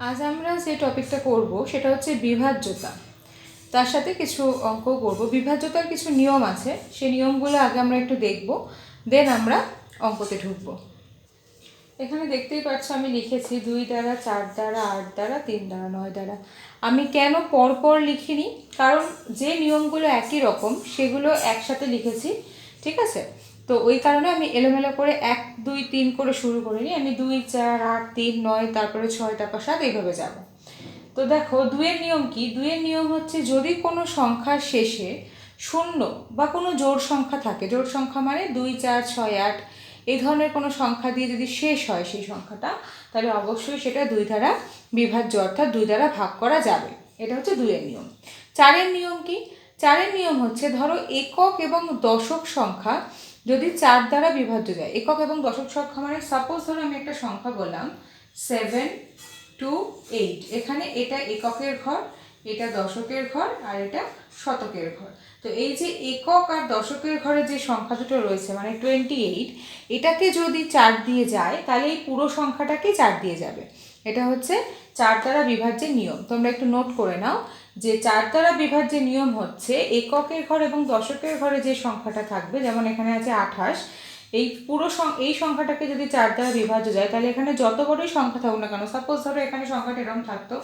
আজ আমরা যে টপিকটা করব সেটা হচ্ছে বিভাজ্যতা। তার সাথে কিছু অঙ্ক করব। বিভাজ্যতার কিছু নিয়ম আছে, সেই নিয়মগুলো আগে আমরা একটু দেখব, দেন আমরা অঙ্কতে ঢুকব। এখানে দেখতেই পাচ্ছ আমি লিখেছি 2 দ্বারা, 4 দ্বারা, 8 দ্বারা, 3 দ্বারা, 9 দ্বারা। আমি কেন পরপর লিখিনি? কারণ যে নিয়মগুলো একই রকম সেগুলো একসাথে লিখেছি, ঠিক আছে? তো ওই কারণে আমি এলোমেলো করে 1 2 3 করে শুরু করিনি। আমি 2 4 8 3 9 তারপরে 6 তারপর 7 এইভাবে যাব। তো দেখো 2 এর নিয়ম কি? 2 এর নিয়ম হচ্ছে যদি কোনো সংখ্যার শেষে শূন্য বা কোনো জোড় সংখ্যা থাকে, জোড় সংখ্যা মানে 2 4 6 8 এই ধরনের কোনো সংখ্যা দিয়ে যদি শেষ হয় সেই সংখ্যাটা, তাহলে অবশ্যই সেটা 2 দ্বারা বিভাজ্য, অর্থাৎ 2 দ্বারা ভাগ করা যাবে। এটা হচ্ছে 2 এর নিয়ম। 4 এর নিয়ম কি? 4 এর নিয়ম হচ্ছে ধরো একক এবং দশক সংখ্যা যদি 4 দ্বারা বিভাজ্য যায়। একক এবং দশক সংখ্যা মানে সাপোজ ধরো আমি একটা সংখ্যা বললাম 7 2 8। এখানে এটা এককের ঘর, এটা দশকের ঘর, আর এটা শতকের ঘর। তো এই যে একক আর দশকের ঘরে যে সংখ্যা দুটো রয়েছে মানে 28, এটাকে যদি 4 দিয়ে যায় তাহলে এই পুরো সংখ্যাটাকে 4 দিয়ে যাবে। এটা হচ্ছে 4 দ্বারা বিভাজ্যের নিয়ম। তোমরা একটু নোট করে নাও যে 4 দ্বারা বিভাজ্যের নিয়ম হচ্ছে এককের ঘর এবং দশকের ঘরে যে সংখ্যাটা থাকবে, যেমন এখানে আছে 28, এই পুরো এই সংখ্যাটাকে যদি 4 দ্বারা বিভাজ্য যায় তাহলে এখানে যত বড়ই সংখ্যা থাকুক না কেন, সাপোজ ধরো এখানে সংখ্যাটা এরকম থাকতো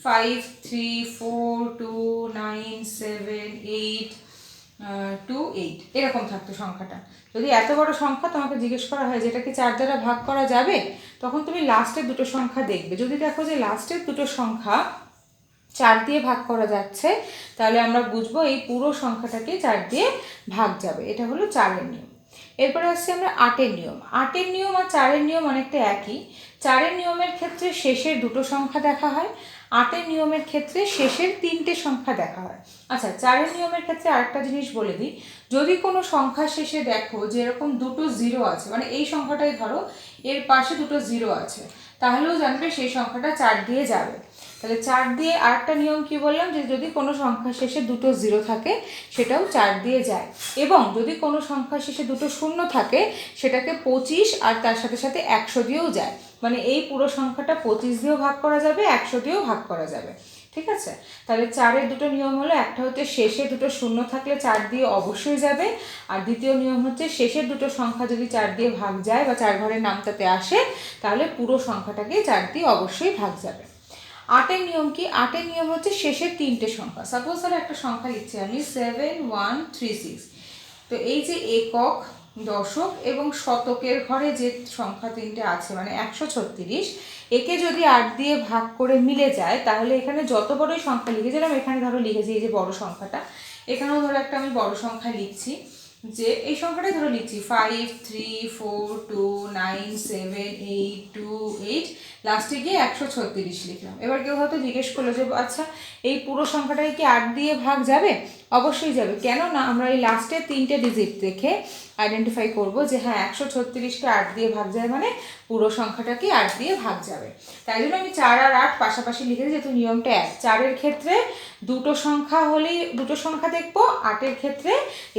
5 3 4 2 9 7 8 2 8 এরকম থাকতো সংখ্যাটা। যদি এত বড় সংখ্যা তোমাকে জিজ্ঞেস করা হয় যে এটাকে 4 দ্বারা ভাগ করা যাবে, তখন তুমি লাস্টের দুটো সংখ্যা দেখবে। যদি দেখো যে লাস্টের দুটো সংখ্যা 4 দিয়ে ভাগ করা যাচ্ছে, তাহলে আমরা বুঝবো এই পুরো সংখ্যাটাকে 4 দিয়ে ভাগ যাবে। এটা হলো 4 এর নিয়ম। এরপরে আসছে আমরা 8 এর নিয়ম। 8 এর নিয়ম আর 4 এর নিয়ম অনেকটা একই। 4 এর নিয়মের ক্ষেত্রে শেষের দুটো সংখ্যা দেখা হয়, 8 এর নিয়মের ক্ষেত্রে শেষের 3টে সংখ্যা দেখা হয়। আচ্ছা, 4 এর নিয়মের ক্ষেত্রে আরেকটা জিনিস বলে দিই, যদি কোনো সংখ্যার শেষে দেখো যে এরকম দুটো জিরো আছে, মানে এই সংখ্যাটাই ধরো এর পাশে দুটো জিরো আছে, তাহলেও জানবে সেই সংখ্যাটা 4 দিয়ে যাবে। তাহলে 4 দিয়ে আরেকটা নিয়ম কি বললাম, যে যদি কোনো সংখ্যার শেষে দুটো জিরো থাকে সেটাও 4 দিয়ে যায়, এবং যদি কোনো সংখ্যার শেষে দুটো শূন্য থাকে সেটাকে 25 আর তার সাথে সাথে 100 দিয়েও যায়। মানে এই পুরো সংখ্যাটা 25 দিয়েও ভাগ করা যাবে, 100 দিয়েও ভাগ করা যাবে, ঠিক আছে? তাহলে 4 এর দুটো নিয়ম হলো, একটা হচ্ছে শেষে দুটো শূন্য থাকলে 4 দিয়ে অবশ্যই যাবে, আর দ্বিতীয় নিয়ম হচ্ছে শেষের দুটো সংখ্যা যদি 4 দিয়ে ভাগ যায় বা 4 ঘরের নামটাতে আসে, তাহলে পুরো সংখ্যাটাকে 4 দিয়ে অবশ্যই ভাগ যাবে। 8 এর নিয়ম কি? 8 এর নিয়ম হচ্ছে শেষের 3টে সংখ্যা। সাপোজ ধরো একটা সংখ্যা লিখছি আমি 7136। তো এই যে একক, দশক এবং শতকের ঘরে যে সংখ্যা 3টে আছে মানে 136, একে যদি 8 দিয়ে ভাগ করে মিলে যায়, তাহলে এখানে যত বড়ই সংখ্যা লিখেছিলাম, এখানে ধরো লিখেছি এই যে বড় সংখ্যাটা, এখানেও ধরো একটা আমি বড় সংখ্যা লিখছি, যে এই সংখ্যাটাই ধরো লিখছি 5 3 4 2 9 7 8 2 8, লাস্টে গিয়ে 136 লিখলাম। এবার কেউ হয়তো জিজ্ঞেস করলো যে আচ্ছা এই পুরো সংখ্যাটাকে কি 8 দিয়ে ভাগ যাবে? অবশ্যই যাবে। কেন না, আমরা এই লাস্টের 3টে ডিজিট দেখে আইডেন্টিফাই করব যে হ্যাঁ 136কে 8 দিয়ে ভাগ যায় মানে পুরো সংখ্যাটাকে 8 দিয়ে ভাগ যাবে। তাই জন্য আমি 4 আর 8 পাশাপাশি লিখেছি, যেহেতু নিয়মটা এক। 4 এর ক্ষেত্রে দুটো সংখ্যা হলেই দুটো সংখ্যা দেখবো, 8 এর ক্ষেত্রে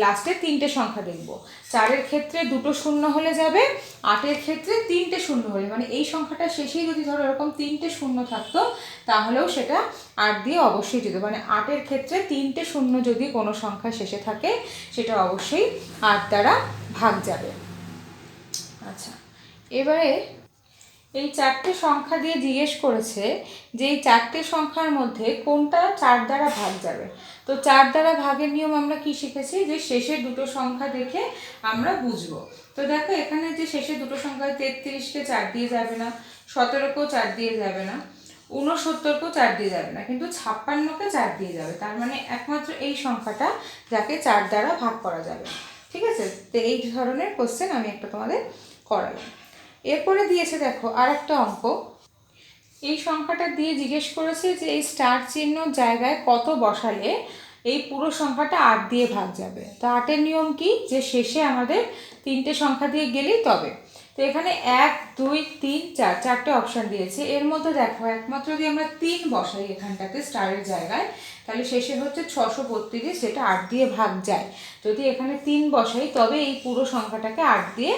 লাস্টে 3টে সংখ্যা দেখবো। 4 এর ক্ষেত্রে দুটো শূন্য হলে যাবে, 8 এর ক্ষেত্রে 3টে শূন্য হলে, মানে এই সংখ্যাটা শেষেই যদি ধরো এরকম 3টে শূন্য থাকতো তাহলেও সেটা 8 দিয়ে অবশ্যই যেত। মানে 8 এর ক্ষেত্রে 3টে শূন্য যদি কোনো সংখ্যা শেষে থাকে সেটা অবশ্যই 8 দ্বারা ভাগ যাবে। আচ্ছা, এবারে এই 4টে সংখ্যা দিয়ে জিজ্ঞেস করেছে যে এই 4টে সংখ্যার মধ্যে কোনটা 4 দ্বারা ভাগ যাবে। তো 4 দ্বারা ভাগের নিয়ম আমরা কি শিখেছি, যে শেষের দুটো সংখ্যা দেখে আমরা বুঝবো। তো দেখো এখানে যে শেষের দুটো সংখ্যা 33কে 4 দিয়ে যাবে না, 17কেও 4 দিয়ে যাবে না, 69কেও 4 দিয়ে যাবে না, কিন্তু 56কে 4 দিয়ে যাবে। তার মানে একমাত্র এই সংখ্যাটা যাকে 4 দ্বারা ভাগ করা যাবে, ঠিক আছে? তো এই ধরনের কোশ্চেন আমি একটা তোমাদের করালাম। এরপরে দিয়েছে দেখো আর একটা অঙ্ক, এই সংখ্যাটা দিয়ে জিজ্ঞেস করেছে যে এই স্টার চিহ্ন জায়গায় কত বসালে এই পুরো সংখ্যাটা 8 দিয়ে ভাগ যাবে। তো 8 এর নিয়ম কি, যে শেষে আমাদের 3টে সংখ্যা দিয়ে গেলেই তবে। তো এখানে 1 2 3 4 4টে অপশান দিয়েছে, এর মধ্যে দেখো একমাত্র যদি আমরা 3 বসাই এখানটাতে স্টারের জায়গায়, তাহলে শেষে হচ্ছে 632, যেটা 8 দিয়ে ভাগ যায়। যদি এখানে 3 বসাই তবে এই পুরো সংখ্যাটাকে 8 দিয়ে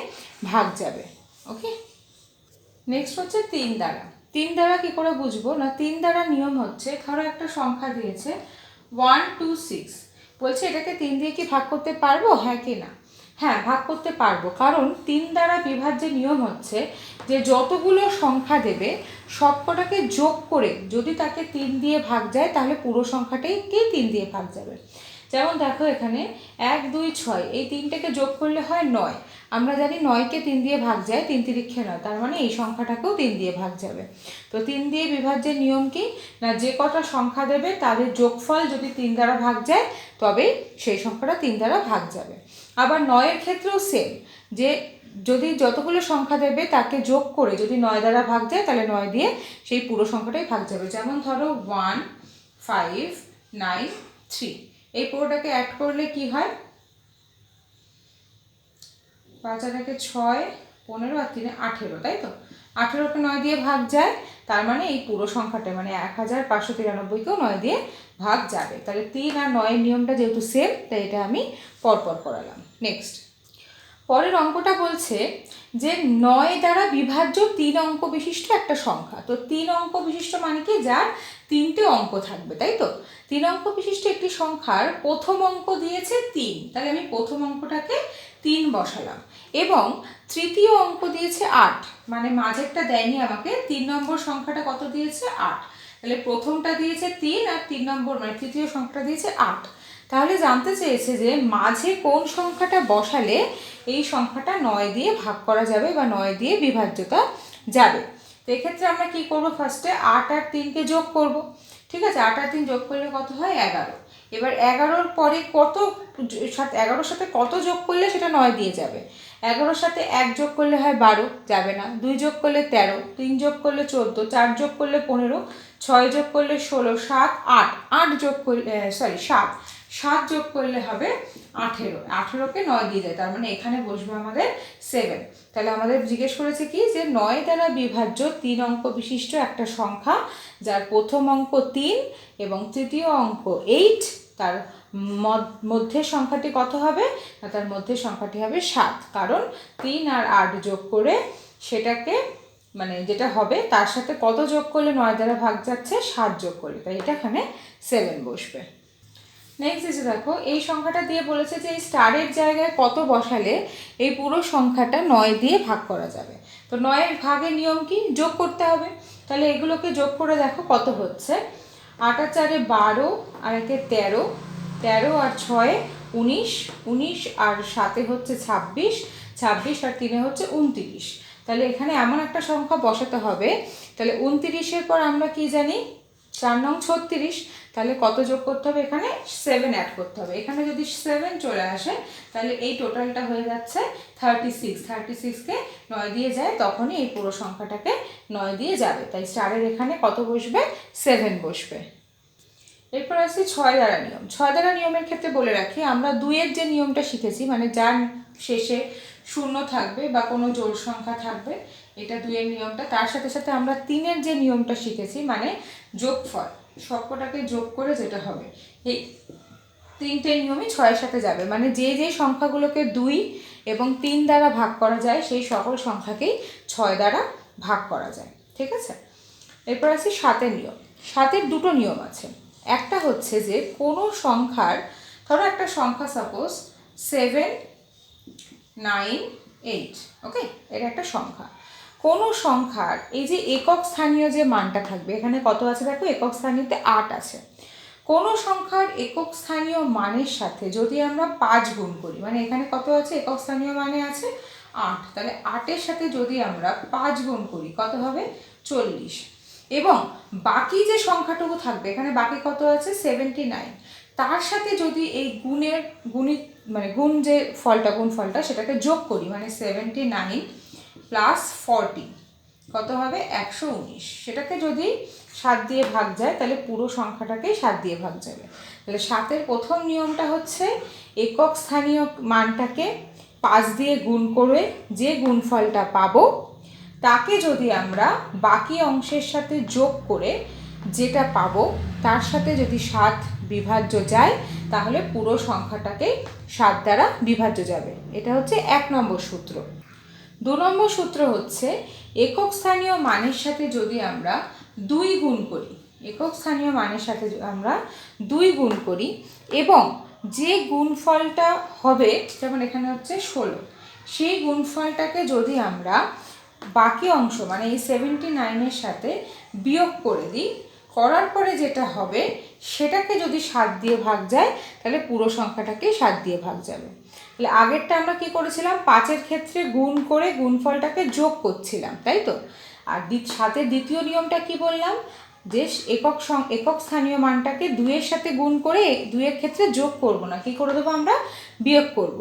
ভাগ যাবে। ওকে, নেক্সট হচ্ছে 3 দ্বারা। তিন দ্বারা কি করে বুঝবো না, তিন দ্বারা নিয়ম হচ্ছে, ধরো একটা সংখ্যা দিয়েছে 126, বলছে এটাকে তিন দিয়ে কি ভাগ করতে পারবো, হ্যাঁ কি না? হ্যাঁ, ভাগ করতে পারবো, কারণ তিন দ্বারা বিভাজ্যের নিয়ম হচ্ছে যে যতগুলো সংখ্যা দেবে সবকটাকে যোগ করে যদি তাকে তিন দিয়ে ভাগ যায় তাহলে পুরো সংখ্যাটাকেই তিন দিয়ে ভাগ যাবে। যেমন দেখো এখানে 1 2 6, এই তিনটাকে যোগ করলে হয় 9। আমরা জানি 9কে তিন দিয়ে ভাগ যায়, 3 তিরিক্ষে 9, তার মানে এই সংখ্যাটাকেও তিন দিয়ে ভাগ যাবে। তো তিন দিয়ে বিভাজ্যের নিয়ম কি না, যে কটা সংখ্যা দেবে তাদের যোগফল যদি তিন দ্বারা ভাগ যায় তবেই সেই সংখ্যাটা তিন দ্বারা ভাগ যাবে। আবার 9-এর ক্ষেত্রেও সেম, যে যদি যতগুলো সংখ্যা দেবে তাকে যোগ করে যদি 9 দ্বারা ভাগ যায় তাহলে 9 দিয়ে সেই পুরো সংখ্যাটাই ভাগ যাবে। যেমন ধরো 1 5 9 3, এই পুরোটাকে অ্যাড করলে কি হয়, 5 আর 1 6 15 আর 3 18, তাই তো? 18কে 9 দিয়ে ভাগ যায়, তার মানে এই পুরো সংখ্যাটা মানে 1593কেও 9 দিয়ে ভাগ যাবে। তাহলে 3 আর 9-এর নিয়মটা যেহেতু সেম, তাই এটা আমি পরপর করালাম। নেক্সট পরের অঙ্কটা বলছে যে 9 দ্বারা বিভাজ্য 3 অঙ্ক বিশিষ্ট একটা সংখ্যা। তো 3 অঙ্ক বিশিষ্ট মানে কি, যার 3টে অঙ্ক থাকবে, তাই তো? 3 অঙ্ক বিশিষ্ট একটি সংখ্যার প্রথম অঙ্ক দিয়েছে 3, তাহলে আমি প্রথম অঙ্কটাকে 3 বসালাম, এবং তৃতীয় অঙ্ক দিয়েছে 8, মানে মাঝেরটা দেয়নি আমাকে, 3 নম্বর সংখ্যাটা কত দিয়েছে 8, তাহলে প্রথমটা দিয়েছে 3 আর 3 নম্বর মানে তৃতীয় সংখ্যাটা দিয়েছে 8। তাহলে জানতে চেয়েছে যে মাঝে কোন সংখ্যাটা বসালে এই সংখ্যাটা 9 দিয়ে ভাগ করা যাবে বা 9 দিয়ে বিভাজ্যতা যাবে। তো এক্ষেত্রে আমরা কি করব, ফার্স্টে 8 আর 3কে যোগ করব। ঠিক আছে, 8 আর 3 যোগ করলে কত হয় 11। এবার 11-র পরে কত 11-র সাথে কত যোগ করলে সেটা 9 দিয়ে যাবে। 11-র সাথে 1 যোগ করলে হয় 12, যাবে না। 2 যোগ করলে 13, 3 যোগ করলে 14, 4 যোগ করলে 15, 6 যোগ করলে 16, 7 8, 8 যোগ করলে 7 যোগ করলে হবে 18, 18কে 9 দিয়ে যায়, তার মানে এখানে বসবে আমাদের 7। তাহলে আমাদের জিজ্ঞেস করেছে কি, যে 9 দ্বারা বিভাজ্য 3 অঙ্ক বিশিষ্ট একটা সংখ্যা যার প্রথম অঙ্ক 3 এবং তৃতীয় অঙ্ক 8, তার মধ্যের সংখ্যাটি কত হবে না, তার মধ্যের সংখ্যাটি হবে 7, কারণ 3 আর 8 যোগ করে সেটাকে মানে যেটা হবে তার সাথে কত যোগ করলে 9 দ্বারা ভাগ যাচ্ছে 7 যোগ করলে, তাই এটা এখানে 7 বসবে। নেক্সট এসে দেখো, এই সংখ্যাটা দিয়ে বলেছে যে এই স্টারের জায়গায় কত বসালে এই পুরো সংখ্যাটা 9 দিয়ে ভাগ করা যাবে। তো 9-এর ভাগের নিয়ম কি, যোগ করতে হবে। তাহলে এগুলোকে যোগ করে দেখো কত হচ্ছে, 8 আর 4 12, আর 1 13, 13 আর 6 19, 19 আর 7 হচ্ছে 26, 26 আর 3 হচ্ছে 29। তাহলে এখানে এমন একটা সংখ্যা বসাতে হবে, তাহলে 29-এর পর আমরা কি জানি 4 নং 36, তাহলে কত যোগ করতে হবে, এখানে 7 অ্যাড করতে হবে। এখানে যদি 7 চলে আসে তাহলে এই টোটালটা হয়ে যাচ্ছে 36, 36কে 9 দিয়ে যায়, তখনই এই পুরো সংখ্যাটাকে 9 দিয়ে যাবে, তাই স্টারের এখানে কত বসবে 7 বসবে। এরপর আসছে 6 দ্বারা নিয়ম। 6 দ্বারা নিয়মের ক্ষেত্রে বলে রাখি, আমরা 2-এর যে নিয়মটা শিখেছি, মানে যার শেষে শূন্য থাকবে বা কোনো জোড় সংখ্যা থাকবে, এটা 2-এর নিয়মটা, তার সাথে সাথে আমরা 3-এর যে নিয়মটা শিখেছি মানে যোগফল, সবকটাকে যোগ করে যেটা হবে, এই 3টে নিয়মই 6-এর সাথে যাবে, মানে যে যে সংখ্যাগুলোকে 2 এবং 3 দ্বারা ভাগ করা যায় সেই সকল সংখ্যাকেই 6 দ্বারা ভাগ করা যায়। ঠিক আছে, এরপর আসি 7-এর নিয়ম। 7-এর দুটো নিয়ম আছে। একটা হচ্ছে যে কোনো সংখ্যার, ধরো একটা সংখ্যা সাপোজ 7 9 8, ওকে, এটা একটা সংখ্যা। কোনো সংখ্যার এই যে একক স্থানীয় যে মানটা থাকবে, এখানে কত আছে দেখো, একক স্থানীয়তে 8 আছে। কোনো সংখ্যার একক স্থানীয় মানের সাথে যদি আমরা 5 গুণ করি, মানে এখানে কত আছে, একক স্থানীয় মানে আছে 8, তাহলে 8-এর সাথে যদি আমরা 5 গুণ করি কত হবে 40, এবং বাকি যে সংখ্যাটুকু থাকবে, এখানে বাকি কত আছে 79, তার সাথে যদি এই গুণ যে গুণফলটা সেটাকে যোগ করি, মানে 79 প্লাস 40 কত হবে 119, সেটাকে যদি 7 দিয়ে ভাগ যায় তাহলে পুরো সংখ্যাটাকেই 7 দিয়ে ভাগ যাবে। তাহলে 7-এর প্রথম নিয়মটা হচ্ছে একক স্থানীয় মানটাকে 5 দিয়ে গুণ করে যে গুণফলটা পাবো তাকে যদি আমরা বাকি অংশের সাথে যোগ করে যেটা পাবো তার সাথে যদি 7 বিভাজ্য যায় তাহলে পুরো সংখ্যাটাকেই 7 দ্বারা বিভাজ্য যাবে। এটা হচ্ছে 1 নম্বর সূত্র। 2 নম্বর সূত্র হচ্ছে একক স্থানীয় মানের সাথে যদি আমরা 2 গুণ করি, একক স্থানীয় মানের সাথে আমরা 2 গুণ করি এবং যে গুণফলটা হবে, যেমন এখানে হচ্ছে 16, সেই গুণফলটাকে যদি আমরা বাকি অংশ মানে এই 79-এর সাথে বিয়োগ করে দিই, করার পরে যেটা হবে সেটাকে যদি 7 দিয়ে ভাগ যায় তাহলে পুরো সংখ্যাটাকে 7 দিয়ে ভাগ যাবে। তাহলে আগেরটা আমরা কি করেছিলাম, 5-এর ক্ষেত্রে গুণ করে গুণফলটাকে যোগ করছিলাম, তাই তো। আর 7-এর দ্বিতীয় নিয়মটা কি বললাম, যে একক স্থানীয় মানটাকে 2-এর সাথে গুণ করে 2-এর ক্ষেত্রে যোগ করব না, কি করে দেবো আমরা, বিয়োগ করব।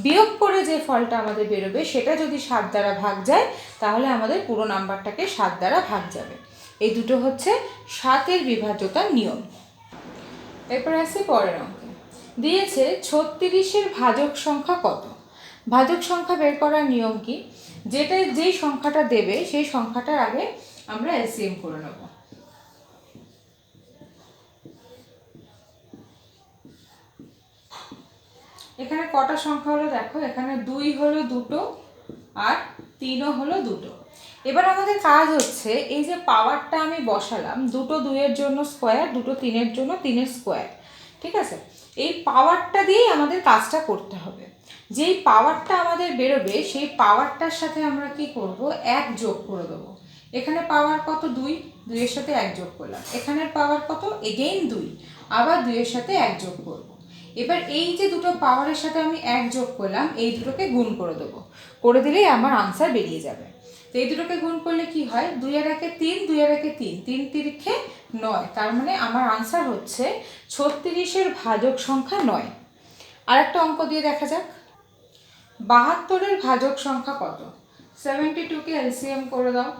বিয়োগ করে যে ফলটা আমাদের বেরোবে সেটা যদি 7 দ্বারা ভাগ যায় তাহলে আমাদের পুরো নাম্বারটাকে 7 দ্বারা ভাগ যাবে। এই দুটো হচ্ছে 7-এর বিভাজ্যতার নিয়ম। এরপর আসি পরের অঙ্কে। দিয়েছে 36-এর ভাজক সংখ্যা কত। ভাজক সংখ্যা বের করার নিয়ম কি, যেই সংখ্যাটা দেবে সেই সংখ্যাটার আগে আমরা এলসিএম করে নেব। এখানে কটা সংখ্যা হলো দেখো, এখানে 2 হলো দুটো আর 3ও হলো দুটো। এবার আমাদের কাজ হচ্ছে এই যে পাওয়ারটা আমি বসালাম, দুটো 2-এর জন্য স্কোয়ার, দুটো 3-এর জন্য 3-এর স্কোয়ার, ঠিক আছে। এই পাওয়ারটা দিয়েই আমাদের কাজটা করতে হবে। যেই পাওয়ারটা আমাদের বেরোবে সেই পাওয়ারটার সাথে আমরা কি করব, 1 যোগ করে দেবো। এখানে পাওয়ার কত, 2, 2-এর সাথে 1 যোগ করলাম। এখানের পাওয়ার কত, এগেইন 2, আবার 2-এর সাথে 1 যোগ করব। এবার এই যে দুটো পাওয়ারের সাথে আমি 1 যোগ করলাম, এই দুটোকে গুণ করে দেবো, করে দিলেই আমার আনসার বেরিয়ে যাবে। তো এই দুটোকে গুণ করলে কি হয়, 2 আর 1-এ 3, 2 আর 1-এ 3, 3 তিরিখে 9, তার মানে আমার আনসার হচ্ছে 36-এর ভাজক সংখ্যা 9। আর একটা অঙ্ক দিয়ে দেখা যাক, 72-এর ভাজক সংখ্যা কত। 72-কে এলসিএম করে দাও।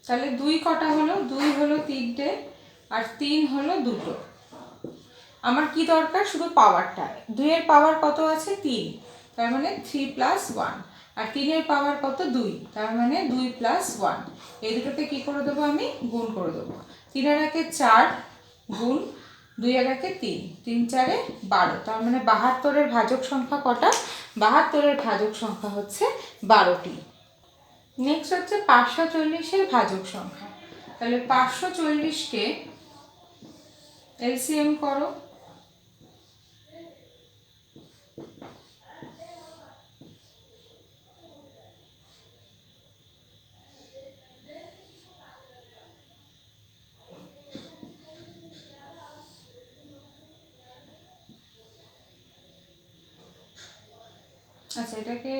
তাহলে 2 কটা হলো, 2 হলো 3টে আর 3 হলো দুটো। আমার কি দরকার, শুধু পাওয়ারটা। 2-এর পাওয়ার কত আছে, 3, তার মানে 3 + 1, আর 3-এর পাওয়ার কত, 2, তার মানে 2 + 1। এই দুটোকে কি করে দেবো, আমি গুণ করে দেবো। 3 আর 1-এ 4 গুণ 2 আর 1-এ 3, 3 4-এ 12, তার মানে 72-এর ভাজক সংখ্যা কটা, 72-এর ভাজক সংখ্যা হচ্ছে 12টি। নেক্সট হচ্ছে 540-এর ভাজক সংখ্যা। তাহলে 540-কে এলসিএম করো। আচ্ছা, এটাকে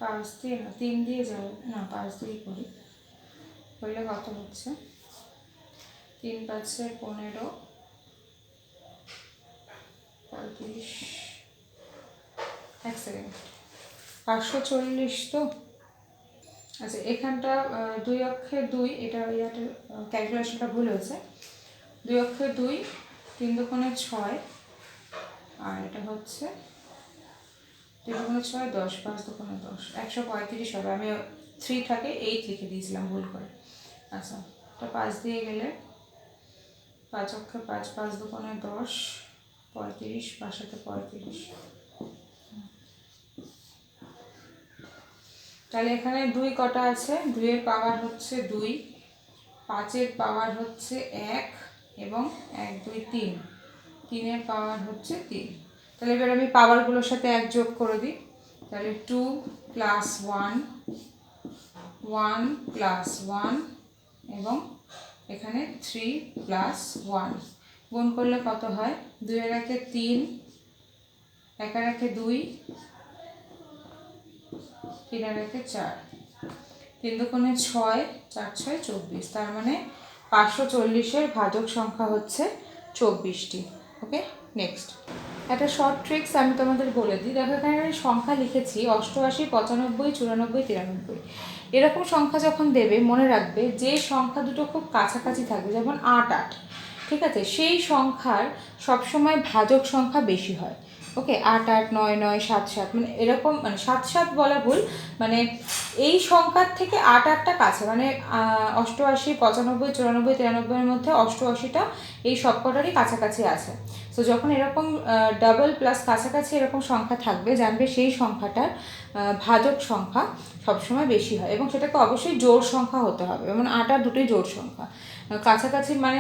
5 দিয়ে না 3 দিয়ে যাবে না, 5 দিয়ে করি, করলে কত হচ্ছে, 3 × 5 = 15, 35, 1 সেকেন্ড, 540 তো। আচ্ছা, এখানটা 2 অক্ষে 2, এটা ইয়াতে ক্যালকুলেশনটা ভুল হয়েছে। 2 অক্ষে 2, 3 দুগুণে 6, আর এটা হচ্ছে 2 দুগুণে 6, 10, 5 দুগুণে 10, 135 হবে। আমি 3 থাকে 8 লিখে দিয়েছিলাম ভুল করে। আচ্ছা, এটা 5 দিয়ে গেলে 5 অক্ষে 5, 5 দুগুণে 10, 35, 5 সাথে 35। তাহলে এখানে 2 কটা আছে, 2-এর পাওয়ার হচ্ছে 2, 5-এর পাওয়ার হচ্ছে 1 এবং 1 2 3, 3-এর পাওয়ার হচ্ছে 3। তাহলে এবার আমি পাওয়ারগুলোর সাথে 1 যোগ করে দিই। তাহলে 2 + 1, 1 + 1 এবং এখানে 3 + 1 গুণ করলে কত হয়, 2 আর 1-এ 3, 1 আর 1-এ 2, 3 আর 1-এ 4, 3 দুগুণে 6, 4 6 24, তার মানে 540-এর ভাজক সংখ্যা হচ্ছে 24টি। ওকে, নেক্সট একটা শর্ট ট্রিক্স আমি তোমাদের বলে দিই। দেখো, এখানে আমি সংখ্যা লিখেছি 88, 95, 94, 93। এরকম সংখ্যা যখন দেবে মনে রাখবে যে সংখ্যা দুটো খুব কাছাকাছি থাকবে, যেমন 8 8, ঠিক আছে, সেই সংখ্যার সবসময় ভাজক সংখ্যা বেশি হয়। ওকে, 8 8 9 9 7 7, মানে এরকম, মানে 7 7 বলা ভুল, মানে এই সংখ্যার থেকে 8 8টা কাছে, মানে 88 95 94 93 মধ্যে 88টা এই সবকটারই কাছাকাছি আছে। সো যখন এরকম ডাবল প্লাস কাছাকাছি এরকম সংখ্যা থাকবে, জানবে সেই সংখ্যাটার ভাজক সংখ্যা সবসময় বেশি হয়, এবং সেটাকে অবশ্যই জোড় সংখ্যা হতে হবে, যেমন 8 আর দুটোই জোড় সংখ্যা। কাছাকাছি মানে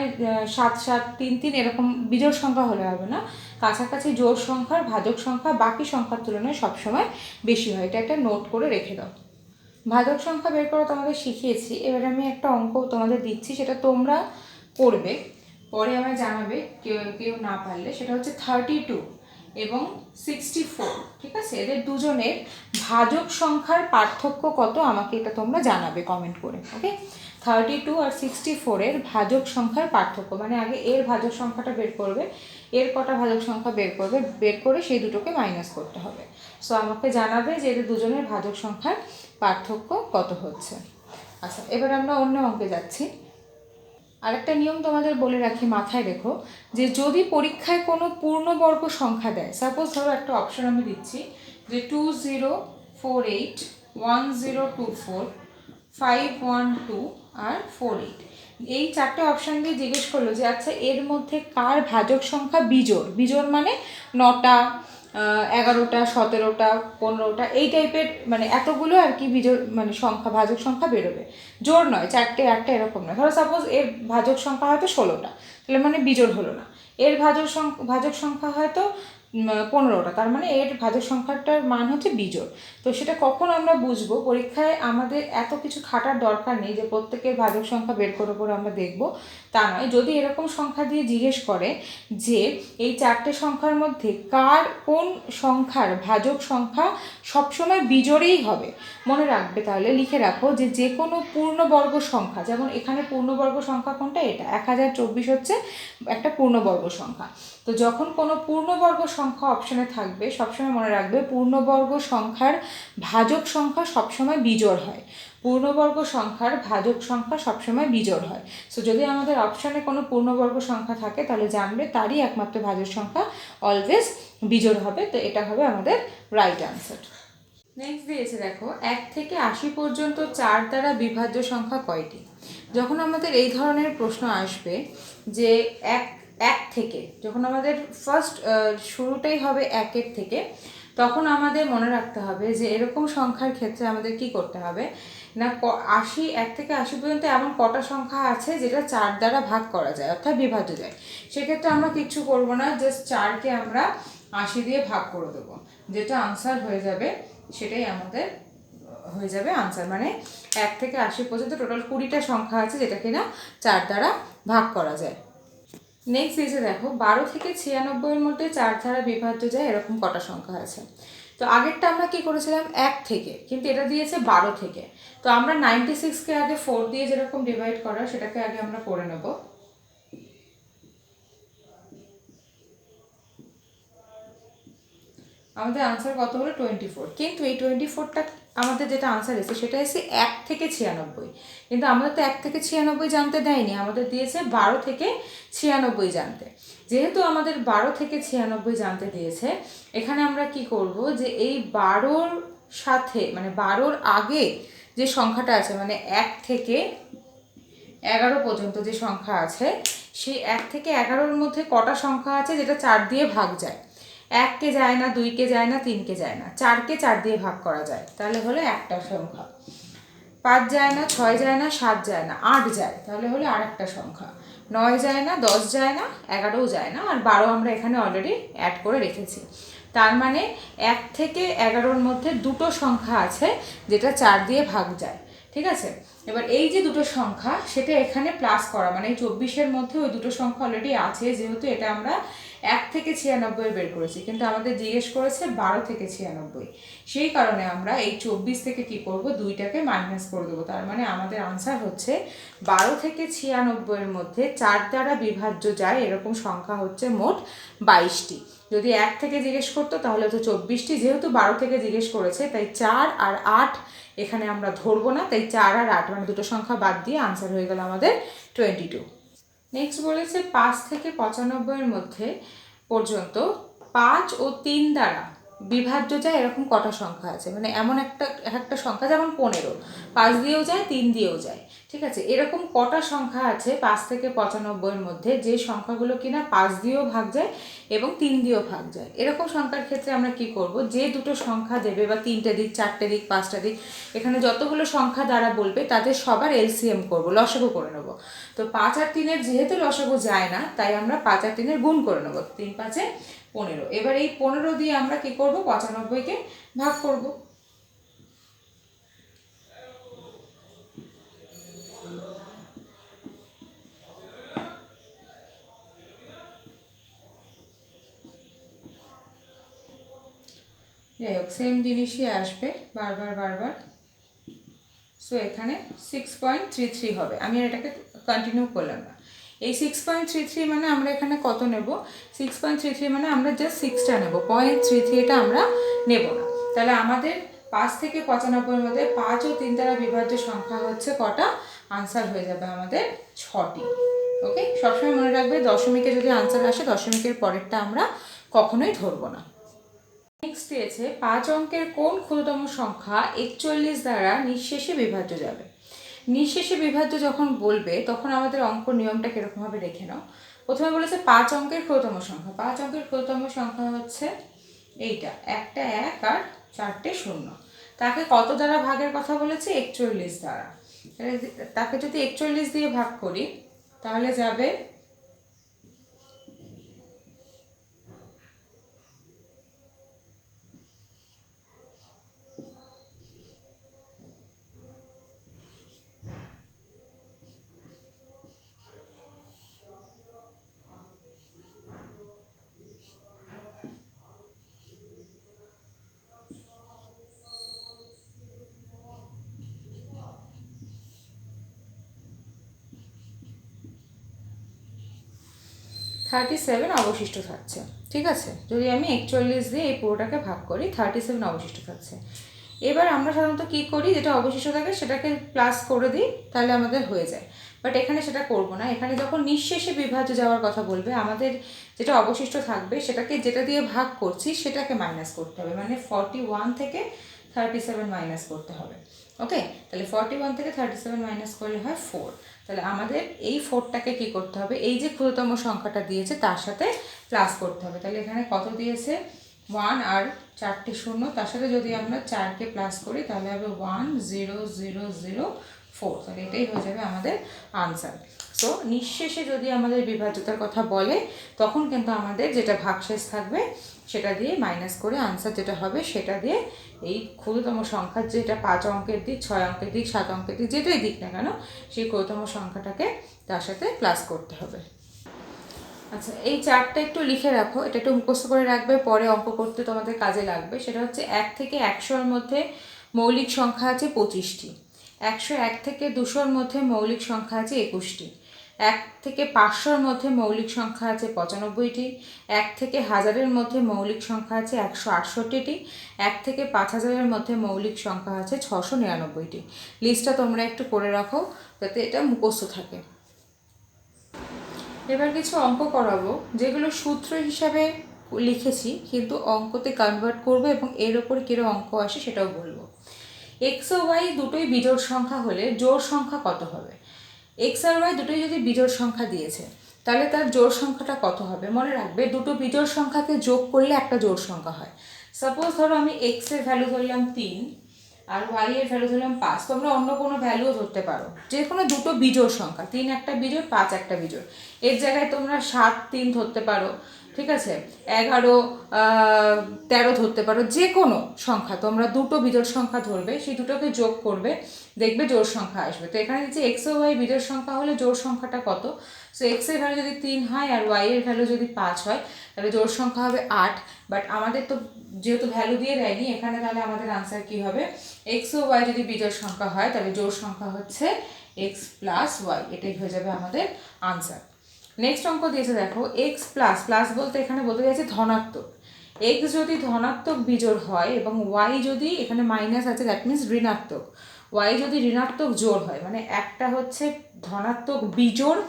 7 7 3 3 এরকম বিজোড় সংখ্যা হলে হবে না, কাছাকাছি জোড় সংখ্যার ভাজক সংখ্যা বাকি সংখ্যার তুলনায় সবসময় বেশি হয়। এটা একটা নোট করে রেখে দাও। ভাজক সংখ্যা বের করা তোমাদের শিখিয়েছি, এবার আমি একটা অঙ্ক তোমাদের দিচ্ছি, সেটা তোমরা করবে, পরে আমায় জানাবে কেউ কেউ না পারলে। সেটা হচ্ছে 32 এবং 64, ঠিক আছে? এদের দুজনের ভাজক সংখ্যার পার্থক্য কত আমাকে এটা তোমরা জানাবে কমেন্ট করে। ওকে, 32 আর 64-এর ভাজক সংখ্যার পার্থক্য, মানে আগে এর ভাজক সংখ্যাটা বের করবে, এর কটা ভাজক সংখ্যা বের করবে, বের করে সেই দুটোকে মাইনাস করতে হবে। সো আমাকে জানাবে যে এদের দুজনের ভাজক সংখ্যার পার্থক্য কত হচ্ছে। আচ্ছা, এবার আমরা অন্য অঙ্কে যাচ্ছি। আরেকটা নিয়ম তোমাদের বলে রাখি, মাথায় রেখো, যে যদি পরীক্ষায় কোনো পূর্ণবর্গ সংখ্যা দেয়, সাপোজ ধরো একটা অপশন আমি দিচ্ছি যে 2048 1024 512 আর 48, এই চারটে অপশান দিয়ে জিজ্ঞেস করলো যে আচ্ছা এর মধ্যে কার ভাজক সংখ্যা বিজোড়, বিজোড় মানে 9টা 11টা 17টা 15টা এই টাইপের, মানে এতগুলো আর কি বিজোড় মানে সংখ্যা, ভাজক সংখ্যা বেরোবে, জোড় নয়, 4টে 8টা এরকম নয়। ধরো সাপোজ এর ভাজক সংখ্যা হয়তো 16টা, তাহলে মানে বিজোড় হলো না। এর ভাজক সংখ্যা হয়তো 15টা, তার মানে এর ভাজক সংখ্যাটার মান হচ্ছে বিজোড়। তো সেটা কখন আমরা বুঝবো? পরীক্ষায় আমাদের এত কিছু খাটার দরকার নেই যে প্রত্যেকের ভাজক সংখ্যা বের করে করে আমরা দেখবো, তা নয়। যদি এরকম সংখ্যা দিয়ে জিজ্ঞেস করে যে এই চারটে সংখ্যার মধ্যে কার কোন সংখ্যার ভাজক সংখ্যা সবসময় বিজোড়েই হবে, মনে রাখবে, তাহলে লিখে রাখো যে যে কোনো পূর্ণবর্গ সংখ্যা, যেমন এখানে পূর্ণবর্গ সংখ্যা কোনটা, এটা 1024 হচ্ছে একটা পূর্ণবর্গ সংখ্যা। তো যখন কোনো পূর্ণবর্গ সংখ্যা অপশনে থাকবে, সবসময় মনে রাখবে পূর্ণবর্গ সংখ্যার ভাজক সংখ্যা সবসময় বিজোড় হয়, পূর্ণবর্গ সংখ্যার ভাজক সংখ্যা সবসময় বিজোড় হয়। সো যদি আমাদের অপশানে কোনো পূর্ণবর্গ সংখ্যা থাকে, তাহলে জানবে তারই একমাত্র ভাজক সংখ্যা অলওয়েজ বিজোড় হবে। তো এটা হবে আমাদের রাইট আনসার। নেক্সট দিয়েছে দেখো, 1 থেকে 80 পর্যন্ত 4 দ্বারা বিভাজ্য সংখ্যা কয়টি? যখন আমাদের এই ধরনের প্রশ্ন আসবে যে এক থেকে, যখন আমাদের ফার্স্ট শুরুটাই হবে 1-এর থেকে, তখন আমাদের মনে রাখতে হবে যে এরকম সংখ্যার ক্ষেত্রে আমাদের কি করতে হবে না, 1 থেকে 80 পর্যন্ত এমন কটা সংখ্যা আছে যেটা 4 দ্বারা ভাগ করা যায়, অর্থাৎ বিভাজ্য যায়। সেক্ষেত্রে আমরা কিচ্ছু করব না, জাস্ট 4কে আমরা 80 দিয়ে ভাগ করে দেবো, যেটা আনসার হয়ে যাবে সেটাই আমাদের হয়ে যাবে আনসার। মানে 1 থেকে 80 পর্যন্ত টোটাল 20টা সংখ্যা আছে যেটা কিনা 4 দ্বারা ভাগ করা যায়। নেক্সট এসে দেখো, 12 থেকে 96-এর মধ্যে 4 দ্বারা বিভাজ্য যায় এরকম কটা সংখ্যা আছে? তো আগেরটা আমরা কি করেছিলাম 1 থেকে, কিন্তু এটা দিয়েছে 12 থেকে। তো আমরা 96কে আগে 4 দিয়ে যেরকম ডিভাইড করা সেটাকে আগে আমরা করে নেব। আমাদের আনসার কত হলো 24, কিন্তু এই 24টা আমাদের যেটা আনসার এসেছে সেটা এসে 1 থেকে 96, কিন্তু আমাদের তো 1 থেকে 96 জানতে দেয়নি, আমাদের দিয়েছে 12 থেকে 96 জানতে। যেহেতু আমাদের 12 থেকে 96 জানতে দিয়েছে, এখানে আমরা কি করব যে এই 12-র সাথে মানে 12-র আগে যে সংখ্যাটা আছে, মানে 1 থেকে 11 পর্যন্ত যে সংখ্যা আছে, সেই 1 থেকে 11-র মধ্যে কটা সংখ্যা আছে যেটা 4 দিয়ে ভাগ যায়? 1কে যায় না, 2কে যায় না, 3কে যায় না, 4কে 4 দিয়ে ভাগ করা যায়, তাহলে হলো একটা সংখ্যা। 5 যায় না, 6 যায় না, 7 যায় না, 8 যায়, তাহলে হলো আরেকটা সংখ্যা। 9 যায় না, 10 যায় না, 11ও যায় না, আর 12 আমরা এখানে অলরেডি অ্যাড করে রেখেছি। তার মানে 1 থেকে 11-র মধ্যে দুটো সংখ্যা আছে যেটা 4 দিয়ে ভাগ যায়, ঠিক আছে? এবার এই যে দুটো সংখ্যা সেটা এখানে প্লাস করা, মানে এই 24-এর মধ্যে ওই দুটো সংখ্যা অলরেডি আছে, যেহেতু এটা আমরা 1 থেকে 96 বের করেছি, কিন্তু আমাদের জিজ্ঞেস করেছে 12 থেকে 96, সেই কারণে আমরা এই 24 থেকে কি করব, 2টাকে মাইনাস করে দেবো। তার মানে আমাদের আনসার হচ্ছে 12 থেকে 96-এর মধ্যে 4 দ্বারা বিভাজ্য যায় এরকম সংখ্যা হচ্ছে মোট 22টি। যদি 1 থেকে জিজ্ঞেস করতো তাহলে তো 24টি, যেহেতু 12 থেকে জিজ্ঞেস করেছে তাই 4 আর 8 এখানে আমরা ধরবো না, তাই 4 আর 8 মানে দুটো সংখ্যা বাদ দিয়ে আনসার হয়ে গেল আমাদের 22। নেক্সট বলেছে 5 থেকে 95-এর মধ্যে পর্যন্ত 5 ও 3 দ্বারা বিভাজ্য যায় এরকম কটা সংখ্যা আছে, মানে এমন একটা সংখ্যা, যেমন 15, 5 দিয়েও যায় 3 দিয়েও যায়, ঠিক আছে। এরকম কটা সংখ্যা আছে 5 থেকে 95 মধ্যে যে সংখ্যাগুলো কিনা 5 দিয়েও ভাগ যায় এবং 3 দিয়েও ভাগ যায়। এরকম সংখ্যার ক্ষেত্রে আমরা কি করব, যে দুটো সংখ্যা দেবে বা 3টে দিক, 4টে দিক, 5টা দিক, এখানে যতগুলো সংখ্যা দ্বারা বলবে তাদের সবার এলসিএম করব, লসাগু করে নেব। তো 5 আর 3-এর যেহেতু লসাগু যায় না, তাই আমরা 5 আর 3-এর গুণ করে নেব, 3 5-এ 15। এবার এই 15 দিয়ে আমরা কি করব, 95-কে ভাগ করব। যাই হোক, সেম জিনিসই আসবে বারবার। সো এখানে 6.33 হবে। আমি আর এটাকে কন্টিনিউ করলাম না। এই 6.33 মানে আমরা এখানে কত নেব, 6.33 মানে আমরা জাস্ট 6টা নেব, 0.33 এটা আমরা নেব না। তাহলে আমাদের 5 থেকে 95-এর মধ্যে 5 ও 3 দ্বারা বিভাজ্য সংখ্যা হচ্ছে কটা, আনসার হয়ে যাবে আমাদের 6টি। ওকে, সবসময় মনে রাখবে দশমিকে যদি আনসার আসে, দশমিকের পরেরটা আমরা কখনোই ধরবো না। নেক্সট দিয়েছে 5 অঙ্কের কোন ক্ষুদ্রতম সংখ্যা 41 দ্বারা নিঃশেষে বিভাজ্য যাবে। নিঃশেষে বিভাজ্য যখন বলবে তখন আমাদের অঙ্ক নিয়মটা কীরকমভাবে রেখে নাও। প্রথমে বলেছে 5 অঙ্কের ক্ষুদ্রতম সংখ্যা। 5 অঙ্কের ক্ষুদ্রতম সংখ্যা হচ্ছে এইটা, একটা 1 আর 4টে 0। তাকে কত দ্বারা ভাগের কথা বলেছে, 41 দ্বারা। তাকে যদি 41 দিয়ে ভাগ করি তাহলে যাবে 37 অবশিষ্ট থাকছে। ঠিক আছে, যদি আমি 41 দিয়ে এই পুরোটাকে ভাগ করি 37 অবশিষ্ট থাকছে। এবার আমরা সাধারণত কী করি, যেটা অবশিষ্ট থাকে সেটাকে প্লাস করে দিই, তাহলে আমাদের হয়ে যায়। বাট এখানে সেটা করব না। এখানে যখন নিঃশেষে বিভাজ্য যাওয়ার কথা বলবে, আমাদের যেটা অবশিষ্ট থাকবে সেটাকে যেটা দিয়ে ভাগ করছি সেটাকে মাইনাস করতে হবে, মানে 41 থেকে 37 মাইনাস করতে হবে। ওকে, তাহলে 41 থেকে 37 মাইনাস করলে হয় 4। তাহলে আমাদের এই 4টাকে কী করতে হবে, এই যে ক্ষুদ্রতম সংখ্যাটা দিয়েছে তার সাথে প্লাস করতে হবে। তাহলে এখানে কত দিয়েছে, 1 আর 4টে 0, তার সাথে যদি আমরা 4কে প্লাস করি তাহলে হবে 10004। তাহলে এটাই হয়ে যাবে আমাদের আনসার। সো নিঃশেষে যদি আমাদের বিভাজ্যতার কথা বলে তখন কিন্তু আমাদের যেটা ভাগশেষ থাকবে সেটা দিয়ে মাইনাস করে আনসার যেটা হবে সেটা দিয়ে এই ক্ষুদ্রতম সংখ্যার, যেটা 5 অঙ্কের দিক, 6 অঙ্কের দিক, 7 অঙ্কের দিক, যেটাই দিক না কেন, সেই ক্ষুদ্রতম সংখ্যাটাকে তার সাথে প্লাস করতে হবে। আচ্ছা, এই চারটা একটু লিখে রাখো, এটা একটু মুখস্থ করে রাখবে, পরে অঙ্ক করতে তোমাদের কাজে লাগবে। সেটা হচ্ছে 1 থেকে 100-এর মধ্যে মৌলিক সংখ্যা আছে 25টি, 101 থেকে 200-এর মধ্যে মৌলিক সংখ্যা আছে 21টি, 1 থেকে 500-এর মধ্যে মৌলিক সংখ্যা আছে 95টি, 1 থেকে 1000-এর মধ্যে মৌলিক সংখ্যা আছে 168টি, 1 থেকে 5000-এর মধ্যে মৌলিক সংখ্যা আছে 699টি। লিস্টটা তোমরা একটু করে রাখো যাতে এটা মুখস্থ থাকে। এবার কিছু অঙ্ক করাবো যেগুলো সূত্র হিসাবে লিখেছি, কিন্তু অঙ্কতে কনভার্ট করবো এবং এর ওপর কীরকম অঙ্ক আসে সেটাও বলবো। এক্স ও ওয়াই দুটোই বিজোড় সংখ্যা হলে জোড় সংখ্যা কত হবে। এক্স আর ওয়াই দুটোই যদি বিজোড় সংখ্যা দিয়েছে তাহলে তার জোড় সংখ্যাটা কত হবে। মনে রাখবে, দুটো বিজোড় সংখ্যাকে যোগ করলে একটা জোড় সংখ্যা হয়। সাপোজ ধরো আমি এক্সের ভ্যালু ধরলাম 3 আর ওয়াই এর ভ্যালু ধরলাম 5। তোমরা অন্য কোনো ভ্যালুও ধরতে পারো, যে কোনো দুটো বিজোড় সংখ্যা, 3 একটা বিজোড়, 5 একটা বিজোড়। এর জায়গায় তোমরা 7 3 ধরতে পারো, ঠিক আছে, 11 13 ধরতে পারো। যে কোনো সংখ্যা তোমরা দুটো বিজোড় সংখ্যা ধরবে, সেই দুটোকে যোগ করবে, দেখবে জোড় সংখ্যা আসবে। তো এখানে দিচ্ছে এক্স ও ওয়াই বিজোড় সংখ্যা হলে জোড় সংখ্যাটা কত। সো এক্স এর ভ্যালু যদি 3 হয় আর ওয়াই এর ভ্যালু যদি 5 হয় তাহলে জোড় সংখ্যা হবে 8। বাট আমাদের তো যেহেতু ভ্যালু দিয়ে দেয়নি এখানে, তাহলে আমাদের আনসার কী হবে, এক্স ও ওয়াই যদি বিজোড় সংখ্যা হয় তাহলে জোড় সংখ্যা হচ্ছে এক্স প্লাস ওয়াই। এটাই হয়ে যাবে আমাদের আনসার। নেক্সট অঙ্ক দিয়েছে দেখো, এক্স প্লাস, প্লাস বলতে এখানে বলতে চাইছে ধনাত্মক। এক্স যদি ধনাত্মক বিজোড় হয় এবং ওয়াই যদি, এখানে মাইনাস আছে, দ্যাট মিনস ঋণাত্মক। ওয়াই যদি ঋণাত্মক জোড় হয়, মানে একটা হচ্ছে ধনাত্মক বিজোড়,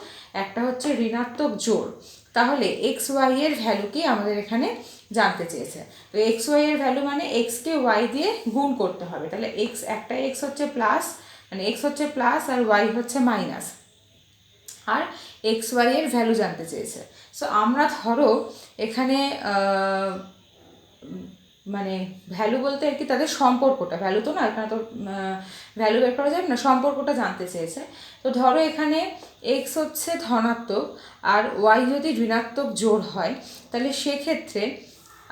একটা হচ্ছে ঋণাত্মক জোড়, তাহলে এক্স ওয়াই এর ভ্যালু কি আমাদের এখানে জানতে চেয়েছে। তো এক্স ওয়াই এর ভ্যালু মানে এক্সকে ওয়াই দিয়ে গুণ করতে হবে। তাহলে এক্স একটা এক্স হচ্ছে প্লাস, মানে এক্স হচ্ছে প্লাস আর ওয়াই হচ্ছে মাইনাস, আর এক্স ওয়াই এর ভ্যালু জানতে চেয়েছে। সো আমরা ধরো এখানে মানে ভ্যালু বলতে আর কি তাদের সম্পর্কটা, ভ্যালু তো না, এখানে তো ভ্যালু বের করা যাবে না, সম্পর্কটা জানতে চেয়েছে। তো ধরো এখানে এক্স হচ্ছে ধনাত্মক আর ওয়াই যদি ঋণাত্মক জোড় হয়, তাহলে সেক্ষেত্রে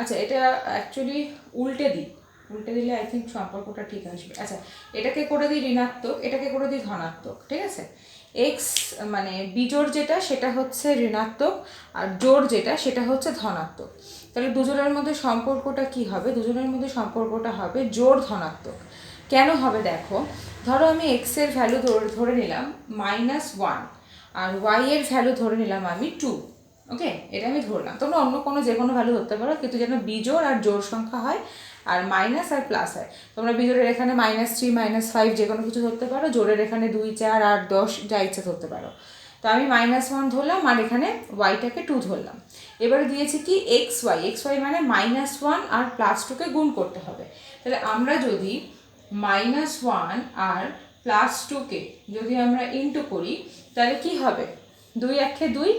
আচ্ছা এটা অ্যাকচুয়ালি উল্টে দিলে আই থিঙ্ক সম্পর্কটা ঠিক আসবে। আচ্ছা এটাকে করে দিই ঋণাত্মক, এটাকে করে দিই ধনাত্মক, ঠিক আছে। এক্স মানে বিজোড় যেটা সেটা হচ্ছে ঋণাত্মক আর জোড় যেটা সেটা হচ্ছে ধনাত্মক। তাহলে দুজনের মধ্যে সম্পর্কটা কি হবে? দুজনের মধ্যে সম্পর্কটা হবে জোড় ধনাত্মক। কেন হবে দেখো, ধরো আমি এক্স এর ভ্যালু ধরে নিলাম -1 আর ওয়াই এর ভ্যালু ধরে নিলাম আমি 2। ওকে, এটা আমি ধরলাম, তোমরা অন্য কোনো যে কোনো ভ্যালু ধরতে পারো, কিন্তু যেন বিজোড় আর জোড় সংখ্যা হয় আর মাইনাস আর প্লাস হয়। তোমরা বিজোড়ের এখানে -3 -5 যে কোনো কিছু ধরতে পারো, জোড়ের এখানে 2 4 8 10 যা ইচ্ছা ধরতে পারো। তো আমি -1 ধরলাম আর এখানে ওয়াইটাকে 2 ধরলাম। এবারে দিয়েছি কি এক্স ওয়াই মানে -1 আর +2কে গুণ করতে হবে। তাহলে আমরা যদি -1 আর +2কে যদি আমরা ইন্টু করি, তাহলে কি হবে? 2 একে 2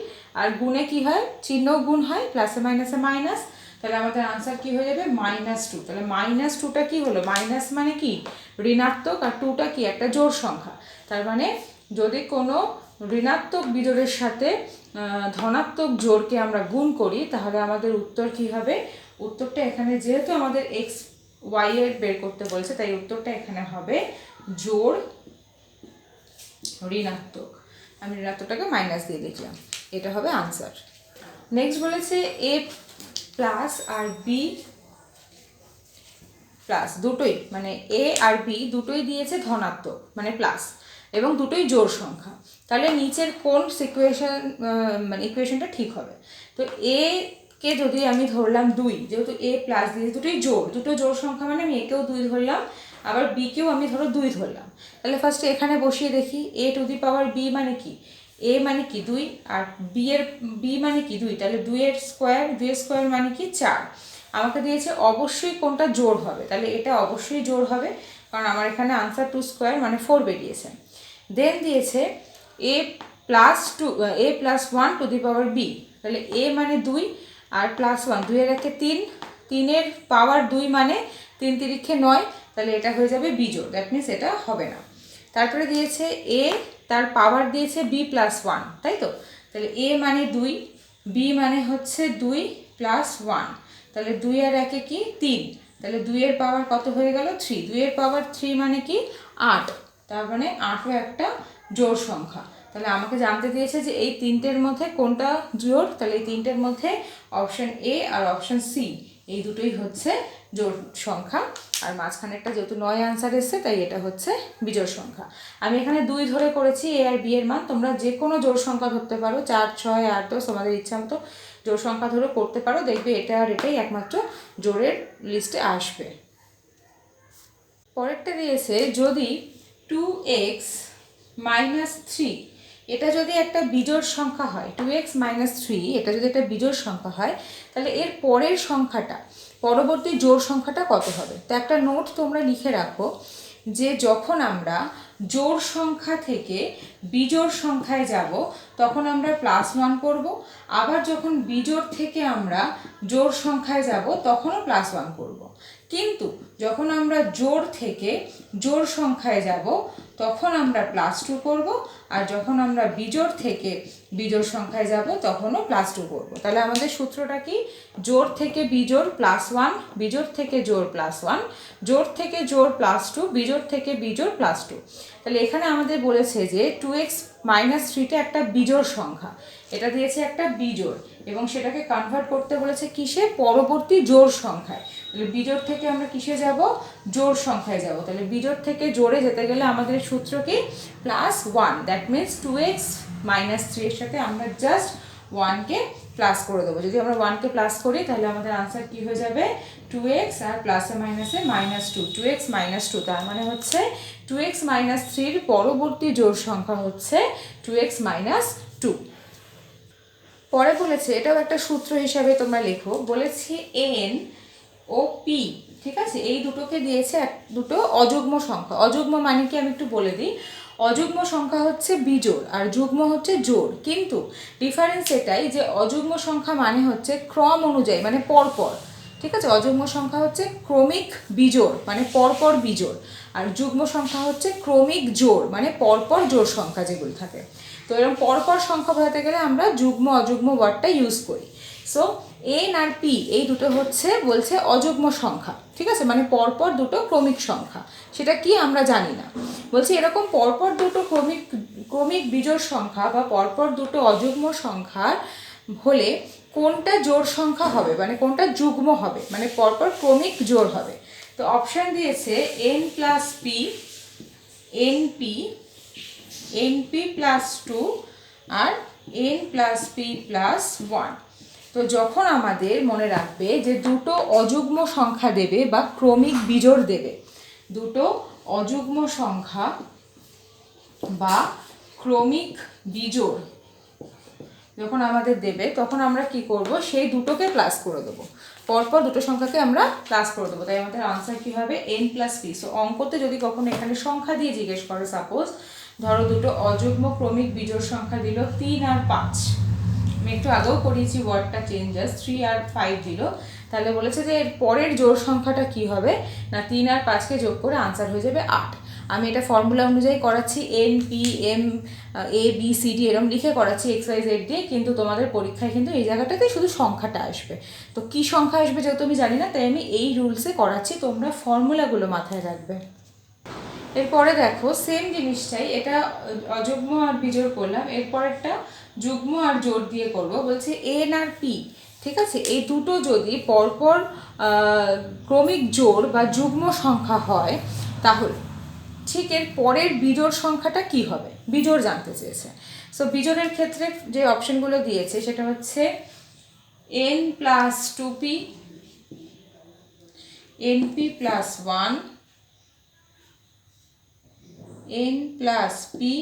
আর গুণে কি হয়? চিহ্ন গুণ হয়, প্লাসে মাইনাসে মাইনাস। তাহলে আমাদের আনসার কি হয়ে যাবে? -2। তাহলে -2টা কি হলো? মাইনাস মানে কি ঋণাত্মক, আর 2টা কি একটা জোড় সংখ্যা। তার মানে যদি কোনো ঋণাত্মক বিজোড়ের সাথে ধনাত্মক জোড়কে আমরা গুণ করি, তাহলে আমাদের উত্তর কি হবে? উত্তরটা এখানে যেহেতু আমাদের এক্স ওয়াই এর বের করতে বলছে, তাই উত্তরটা এখানে হবে জোড় ঋণাত্মক। আমি ঋণাত্মকটাকে মাইনাস দিয়ে লিখলাম, এটা হবে আনসার। নেক্সট বলেছে এ প্লাস আর বি প্লাস দুটোই, মানে এ আর বি দুটোই দিয়েছে ধনাত্মক মানে প্লাস, এবং দুটোই জোড় সংখ্যা। তাহলে নিচের কোন মানে ইকুয়েশনটা ঠিক হবে? তো এ কে যদি আমি ধরলাম 2, যেহেতু এ প্লাস দিয়ে দুটোই দুটো জোড় সংখ্যা, মানে আমি একেও 2 ধরলাম, আবার বিকেও আমি ধরো 2 ধরলাম। তাহলে ফার্স্টে এখানে বসিয়ে দেখি, এ টু দি পাওয়ার বি মানে কি? এ মানে কি 2 আর বি মানে কি 2, তাহলে 2 এর স্কোয়ার মানে কি 4। আমাকে দিয়েছে অবশ্যই কোনটা জোড় হবে, তাহলে এটা অবশ্যই জোড় হবে, কারণ আমার এখানে আনসার 2² মানে 4 বেরিয়েছে। দেন দিয়েছে a + 1 to the power B, তাহলে a মানে 2 আর +1, 2 এর একে 3, 3 এর পাওয়ার 2 মানে 3 তিরিক্ষে 9, তাহলে এটা হয়ে যাবে বিজোড়, দ্যাট মিনস এটা হবে না। তারপরে দিয়েছে a, তার পাওয়ার দিয়েছে b+1, তাই তো? তাহলে a মানে 2, b মানে হচ্ছে 2 + 1, তাহলে 2 আর একে কি 3, তাহলে 2 এর পাওয়ার কত হয়ে গেল? 3, 2 এর পাওয়ার 3 মানে কি 8, তার মানে 8ও একটা জোড় সংখ্যা। তাহলে আমাকে জানতে দিয়েছে যে এই তিনটের মধ্যে কোনটা জোড়, তাহলে এই তিনটের মধ্যে অপশন এ আর অপশন সি এই দুটোই হচ্ছে জোড় সংখ্যা, আর মাঝখানেরটা যেহেতু 9 আনসার এসছে, তাই এটা হচ্ছে বিজোড় সংখ্যা। আমি এখানে 2 ধরে করেছি এ আর বি এর মান, তোমরা যে কোনো জোড় সংখ্যা ধরতে পারো, 4 6 8 10 তোমাদের ইচ্ছা মতো জোড় সংখ্যা ধরে করতে পারো, দেখবে এটা আর এটাই একমাত্র জোড়ের লিস্টে আসবে। পরেরটা দিয়েছে যদি 2x - 3 এটা যদি একটা বিজোড় সংখ্যা হয়, 2x - 3 এটা যদি একটা বিজোড় সংখ্যা হয়, তাহলে এর পরের সংখ্যাটা, পরবর্তী জোড় সংখ্যাটা কত হবে? তো একটা নোট তোমরা লিখে রাখো যে যখন আমরা জোড় সংখ্যা থেকে বিজোড় সংখ্যায় যাব, তখন আমরা +1 করব, আবার যখন বিজোড় থেকে আমরা জোড় সংখ্যায় যাব তখনও +1 করব। কিন্তু যখন আমরা জোড় থেকে জোড় সংখ্যায় যাব তখন আমরা +2 করব, আর যখন আমরা বিজোড় থেকে বিজোড় সংখ্যায় যাব তখনও +2 করব। তাহলে আমাদের সূত্রটা কি? জোড় থেকে বিজোড় +1, বিজোড় থেকে জোড় +1, জোড় থেকে জোড় +2, বিজোড় থেকে বিজোড় +2। তাহলে এখানে আমাদের বলেছে যে 2x - 3টা একটা বিজোড় সংখ্যা, এটা দিয়েছে একটা বিজোড়, এবং সেটাকে কনভার্ট করতে বলেছে কিসে? পরবর্তী জোড় সংখ্যায়। তাহলে বিজোড় থেকে আমরা কিসে যাব? জোড় সংখ্যায় যাব। তাহলে বিজোড় থেকে জোড়ে যেতে গেলে আমাদের সূত্র কি? +1, দ্যাট মিনস 2x - 3 এর সাথে আমরা জাস্ট 1কে প্লাস করে দেবো। যদি আমরা 1কে প্লাস করি তাহলে আমাদের আনসার কি হয়ে যাবে? 2x আর প্লাসে মাইনাসে -2, 2x - 2, তার মানে হচ্ছে 2x - 3 পরবর্তী জোড় সংখ্যা হচ্ছে 2x - 2। পরে বলেছে, এটাও একটা সূত্র হিসাবে তোমরা লেখো, বলেছি এন ও পি, ঠিক আছে, এই দুটোকে দিয়েছে দুটো অযুগ্ম সংখ্যা। অযুগ্ম মানে কি আমি একটু বলে দিই। অযুগ্ম সংখ্যা হচ্ছে বিজোড় আর যুগ্ম হচ্ছে জোড়, কিন্তু ডিফারেন্স এটাই যে অযুগ্ম সংখ্যা মানে হচ্ছে ক্রম অনুযায়ী, মানে পরপর, ঠিক আছে। অযুগ্ম সংখ্যা হচ্ছে ক্রমিক বিজোড় মানে পরপর বিজোড়, আর যুগ্ম সংখ্যা হচ্ছে ক্রমিক জোড় মানে পরপর জোড় সংখ্যা যেগুলো থাকে। তো এরকম পরপর সংখ্যা বোঝাতে গেলে আমরা যুগ্ম অযুগ্ম ওয়ার্ডটা ইউজ করি। সো এন আর পি এই দুটো হচ্ছে বলছে অযুগ্ম সংখ্যা, ঠিক আছে, মানে পরপর দুটো ক্রমিক সংখ্যা। সেটা কি আমরা জানি না। বলছি এরকম পরপর দুটো ক্রমিক বিজোড় সংখ্যা বা পরপর দুটো অযুগ্ম সংখ্যা হলে কোনটা জোড় সংখ্যা হবে, মানে কোনটা যুগ্ম হবে, মানে পরপর ক্রমিক জোড় হবে। তো অপশান দিয়েছে N plus P, NP, NP plus 2 আর এন প্লাস পি প্লাস 1। তো যখন আমাদের মনে রাখবে যে দুটো অযুগ্ম সংখ্যা দেবে বা ক্রমিক বিজোড় দেবে, দুটো অযুগ্ম সংখ্যা বা ক্রমিক বিজোড় যখন আমাদের দেবে, তখন আমরা কি করব, সেই দুটোকে প্লাস করে দেবো, পরপর দুটো সংখ্যাকে আমরা প্লাস করে দেবো। তাই আমাদের আনসার কী হবে, এন প্লাস পি। সো অঙ্কতে যদি কখনো এখানে সংখ্যা দিয়ে জিজ্ঞেস করে, সাপোজ ধরো দুটো অযুগ্ম ক্রমিক বিজোড় সংখ্যা দিল 3 আর 5, আমি একটু আগেও করিয়েছি ওয়ার্ডটা চেঞ্জেস, 3 আর 5 দিল, তাহলে বলেছে যে এর পরের জোড় সংখ্যাটা কি হবে না, 3 আর 5কে যোগ করে আনসার হয়ে যাবে 8। আমি এটা ফর্মুলা অনুযায়ী করাচ্ছি, N P M A B C D এরকম লিখে করাচ্ছি এক্স ওয়াই জেড দিয়ে, কিন্তু তোমাদের পরীক্ষায় কিন্তু এই জায়গাটাতে শুধু সংখ্যাটা আসবে। তো কি সংখ্যা আসবে যেহেতু আমি জানি না, তাই আমি এই রুলসে করাচ্ছি, তোমরা ফর্মুলাগুলো মাথায় রাখবে। এরপরে দেখো সেম জিনিসটাই, এটা অযুগ্ম আর বিজোড় করলাম, এরপরেরটা যুগ্ম আর জোড় দিয়ে করব। বলছে এন আর পি, ঠিক আছে, এই দুটো যদি পরপর ক্রমিক জোড় বা যুগ্ম সংখ্যা হয়, তাহলে ঠিক এর পরের বিজোড় সংখ্যাটা কি হবে, বিজোড় জানতে চেয়েছে। সো বিজোড়ের ক্ষেত্রে যে অপশনগুলো দিয়েছে সেটা হচ্ছে N plus 2p, NP plus 1, n plus P,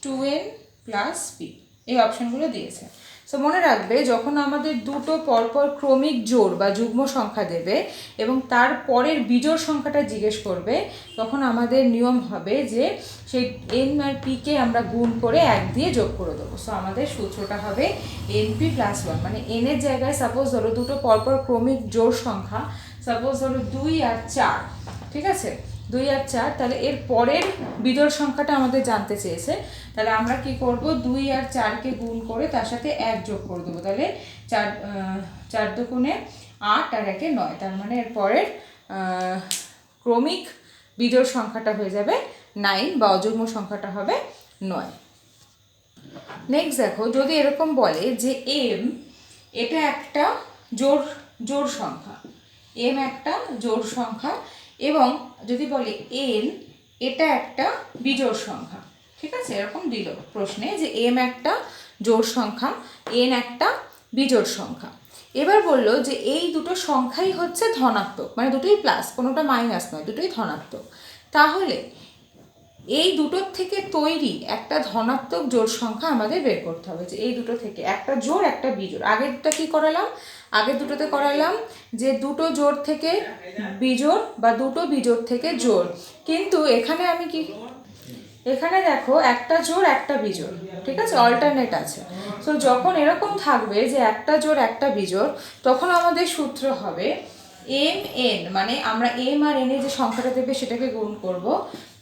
2n plus P, এই অপশনগুলো দিয়েছে। সো মনে রাখবে যখন আমাদের দুটো পরপর ক্রমিক জোড় বা যুগ্ম সংখ্যা দেবে এবং তার পরের বিজোড় সংখ্যাটা জিজ্ঞেস করবে, তখন আমাদের নিয়ম হবে যে সেই এন আর পিকে আমরা গুণ করে 1 দিয়ে যোগ করে দেবো। সো আমাদের সূত্রটা হবে এনপি প্লাস 1, মানে এনের জায়গায় সাপোজ ধরো দুটো পরপর ক্রমিক জোড় সংখ্যা, সাপোজ ধরো 2 আর 4, ঠিক আছে, 2 আর 4, তাহলে এর পরের বিজোড় সংখ্যাটা আমাদের জানতে চেয়েছে। তাহলে আমরা কি করব, 2 আর 4কে গুণ করে তার সাথে 1 যোগ করে দেবো, তাহলে 4 দুগুণে 8 আর 1-এ 9, তার মানে এর পরের ক্রমিক বিজোড় সংখ্যাটা হয়ে যাবে 9 বা অযুগ্ম সংখ্যাটা হবে 9। নেক্সট দেখো, যদি এরকম বলে যে এম এটা একটা জোড় সংখ্যা, এম একটা জোড় সংখ্যা, এবং যদি বলে এন এটা একটা বিজোড় সংখ্যা, ঠিক আছে, এরকম দিল প্রশ্নে যে এম একটা জোড় সংখ্যা, এন একটা বিজোড় সংখ্যা। এবার বললো যে এই দুটো সংখ্যাই হচ্ছে ধনাত্মক, মানে দুটোই প্লাস, কোনোটা মাইনাস নয়, দুটোই ধনাত্মক। তাহলে এই দুটোর থেকে তৈরি একটা ধনাত্মক জোড় সংখ্যা আমাদের বের করতে হবে, যে এই দুটো থেকে একটা জোড় একটা বিজোড়। আগেরটা কি করালাম, আগের দুটোতে করালাম যে দুটো জোড় থেকে বিজোড় বা দুটো বিজোড় থেকে জোড়, কিন্তু এখানে আমি কি, এখানে দেখো একটা জোড় একটা বিজোড়, ঠিক আছে, অল্টারনেট আছে। তো যখন এরকম থাকবে যে একটা জোড় একটা বিজোড়, তখন আমাদের সূত্র হবে এম এন, মানে আমরা এম আর এন এ যে সংখ্যাটা দেবে সেটাকে গুণ করব,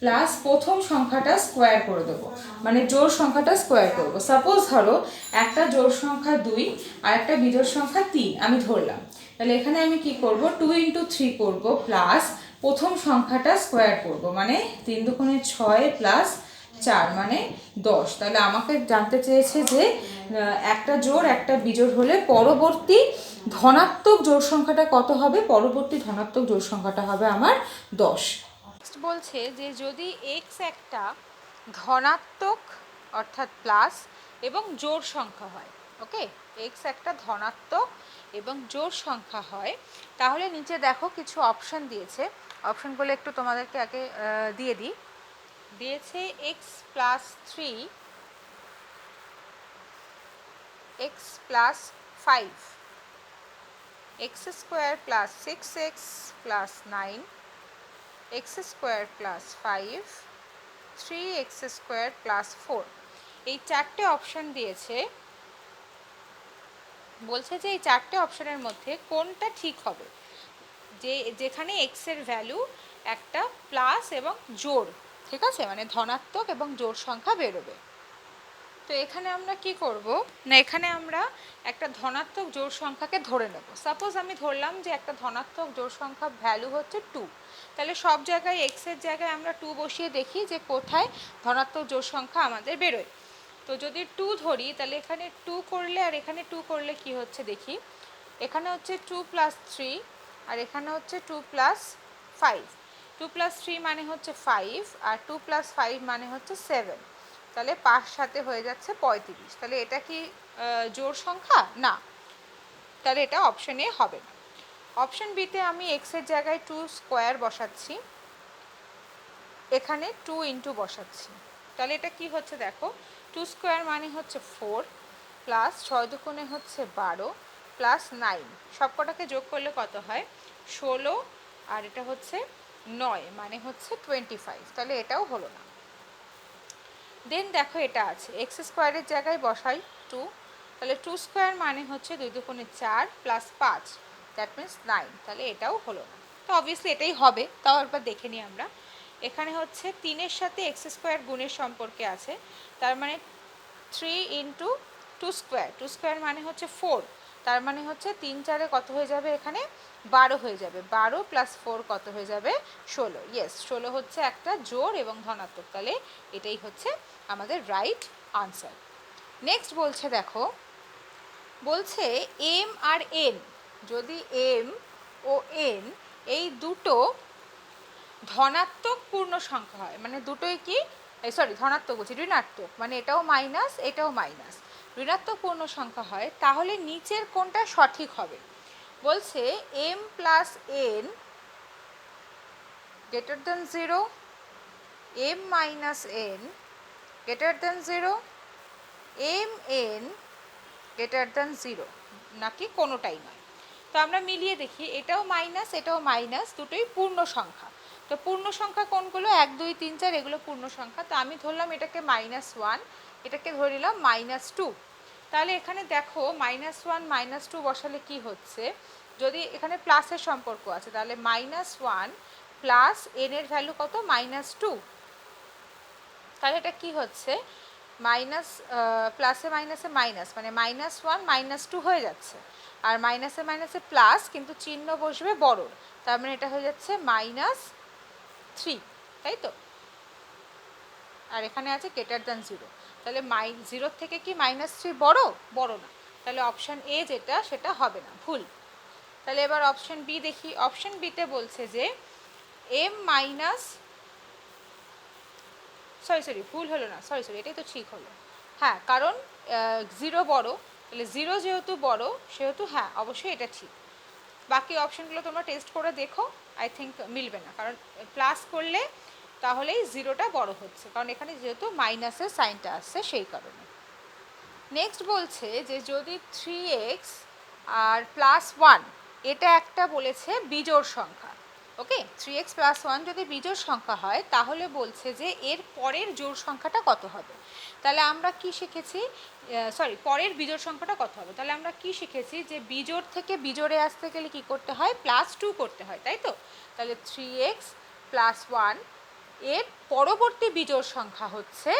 প্লাস প্রথম সংখ্যাটা স্কোয়ার করে দেবো, মানে জোড় সংখ্যাটা স্কোয়ার করব। সাপোজ ধরো একটা জোড় সংখ্যা 2 আর একটা বিজোড় সংখ্যা 3 আমি ধরলাম, তাহলে এখানে আমি কি করব, 2 × 3 করব, প্লাস প্রথম সংখ্যাটা স্কোয়ার করব, মানে 3 দুগুণে 6 প্লাস 4 মানে 10। তাহলে আমাকে জানতে চেয়েছে যে একটা জোড় একটা বিজোড় হলে পরবর্তী ধনাত্মক জোড় সংখ্যাটা কত হবে, পরবর্তী ধনাত্মক জোড় সংখ্যাটা হবে আমার 10। নেক্সট বলছে যে যদি এক্স একটা ধনাত্মক অর্থাৎ প্লাস এবং জোড় সংখ্যা হয়, ওকে, এক্স একটা ধনাত্মক এবং জোড় সংখ্যা হয়, তাহলে নিচে দেখো কিছু অপশন দিয়েছে, অপশনগুলো একটু তোমাদেরকে আগে দিয়ে দিই। দিয়েছে x + 3 x plus 5, x square plus 6x plus 9, x square plus 5, 3x square plus 4। এই চারটে অপশান দিয়েছে, বলছে যে এই চারটে অপশানের মধ্যে কোনটা ঠিক হবে, যেখানে এক্স এর ভ্যালু একটা প্লাস এবং জোড়, ঠিক আছে, মানে ধনাত্মক এবং জোড় সংখ্যা বেরোবে। তো এখানে আমরা কি করব না, এখানে আমরা একটা ধনাত্মক জোড় সংখ্যাকে ধরে নেব। সাপোজ আমি ধরলাম যে একটা ধনাত্মক জোড় সংখ্যা ভ্যালু হচ্ছে 2, তাহলে সব জায়গায় এক্স এর জায়গায় আমরা 2 বসিয়ে দেখি যে কোথায় ধনাত্মক জোড় সংখ্যা আমাদের বেরোয়। তো যদি 2 ধরি তাহলে এখানে 2 করলে আর এখানে 2 করলে কি হচ্ছে দেখি, এখানে হচ্ছে 2 + 3 আর এখানে হচ্ছে 2 + 5। 2 + 3 মানে হচ্ছে 5 আর 2 + 5 মানে হচ্ছে 7, তাহলে 5 সাথে হয়ে যাচ্ছে 35। তাহলে এটা কি জোড় সংখ্যা? না, তাহলে এটা অপশন এ হবে না। অপশন বিতে আমি এক্স এর জায়গায় 2 স্কোয়ার বসাচ্ছি, এখানে 2 ইন্টু বসাচ্ছি, তাহলে এটা কি হচ্ছে দেখো, 2 স্কোয়ার মানে হচ্ছে 4 প্লাস 6 দুগুণে হচ্ছে 12 প্লাস 9, সবকটাকে যোগ করলে কত হয় 16, আর এটা হচ্ছে 9 মানে হচ্ছে 25, তাহলে এটাও হলো না। দেন দেখো এটা আছে এক্স স্কোয়ারের জায়গায় বসাই 2, তাহলে 2 স্কোয়ার মানে হচ্ছে 2 দুগুণে 4 প্লাস 5, দ্যাট মিনস 9, তাহলে এটাও হলো না। তো অবভিয়াসলি এটাই হবে, তাও একবার দেখে নিই আমরা। এখানে হচ্ছে 3-এর সাথে এক্স স্কোয়ার গুণের সম্পর্কে আছে, তার মানে 3 ইন্টু 2 স্কোয়ার, 2 স্কোয়ার মানে হচ্ছে 4, তার মানে হচ্ছে 3-4 কত হয়ে যাবে, এখানে 12 হয়ে যাবে, 12 + 4 কত হয়ে যাবে 16। ইয়েস, 16 হচ্ছে একটা জোড় এবং ধনাত্মক, তাহলে এটাই হচ্ছে আমাদের রাইট আনসার। নেক্সট বলছে দেখো, বলছে এম আর এন, যদি এম ও এন এই দুটো ধনাত্মক পূর্ণ সংখ্যা হয়, মানে দুটোই কি ধনাত্মক বলছি, ঋণাত্মক, মানে এটাও মাইনাস এটাও মাইনাস, ঋণাত্মক পূর্ণ সংখ্যা হয়, তাহলে নিচের কোনটা সঠিক হবে। বলছে M plus N greater than 0, M minus N greater than 0, M N greater than 0, নাকি কোনোটাই নয়। তো আমরা মিলিয়ে দেখি, এটাও মাইনাস এটাও মাইনাস, দুটোই পূর্ণ সংখ্যা। তো পূর্ণ সংখ্যা কোনগুলো, 1 2 3 4 এগুলো পূর্ণ সংখ্যা। তো আমি ধরলাম এটাকে -1, এটাকে ধরে নিলাম -2। তাহলে এখানে দেখো -1 -2 বসালে কি হচ্ছে, যদি এখানে প্লাসের সম্পর্ক আছে তাহলে -1 প্লাস এন এর ভ্যালু কত -2, তাহলে এটা কি হচ্ছে মাইনাস, প্লাসে মাইনাসে মাইনাস, মানে -1 -2 হয়ে যাচ্ছে, আর মাইনাসে মাইনাসে প্লাস, কিন্তু চিহ্ন বসবে বড়, তার মানে এটা হয়ে যাচ্ছে -3, তাই তো, আর এখানে আছে গ্রেটার দেন 0, তাহলে 0 থেকে কি -3 বড়? বড় না, তাহলে অপশান এ যেটা সেটা হবে না, ভুল। তাহলে এবার অপশান বি দেখি। অপশান বিতে বলছে যে এম মাইনাস, ভুল হলো না, এটাই তো ঠিক হলো, হ্যাঁ, কারণ 0 বড়, তাহলে 0 যেহেতু বড় সেহেতু হ্যাঁ অবশ্যই এটা ঠিক। বাকি অপশানগুলো তোমরা টেস্ট করে দেখো, আই থিঙ্ক মিলবে না, কারণ প্লাস করলে তাহলেই 0টা বড় হচ্ছে, কারণ এখানে যেহেতু মাইনাসের সাইনটা আসছে সেই কারণে। নেক্সট বলছে যে যদি 3x আর +1 এটা একটা বলেছে বিজোড় সংখ্যা, ওকে, 3x + 1 যদি বিজোড় সংখ্যা হয় তাহলে বলছে যে এর পরের জোড় সংখ্যাটা কত হবে। তাহলে আমরা কি শিখেছি, পরের বিজোড় সংখ্যাটা কত হবে, তাহলে আমরা কি শিখেছি যে বিজোড় থেকে বিজোড়ে আসতে গেলে কি করতে হয়, +2 করতে হয়, তাই তো। তাহলে 3x + 1 এর পরবর্তী বিজোড় সংখ্যা হচ্ছে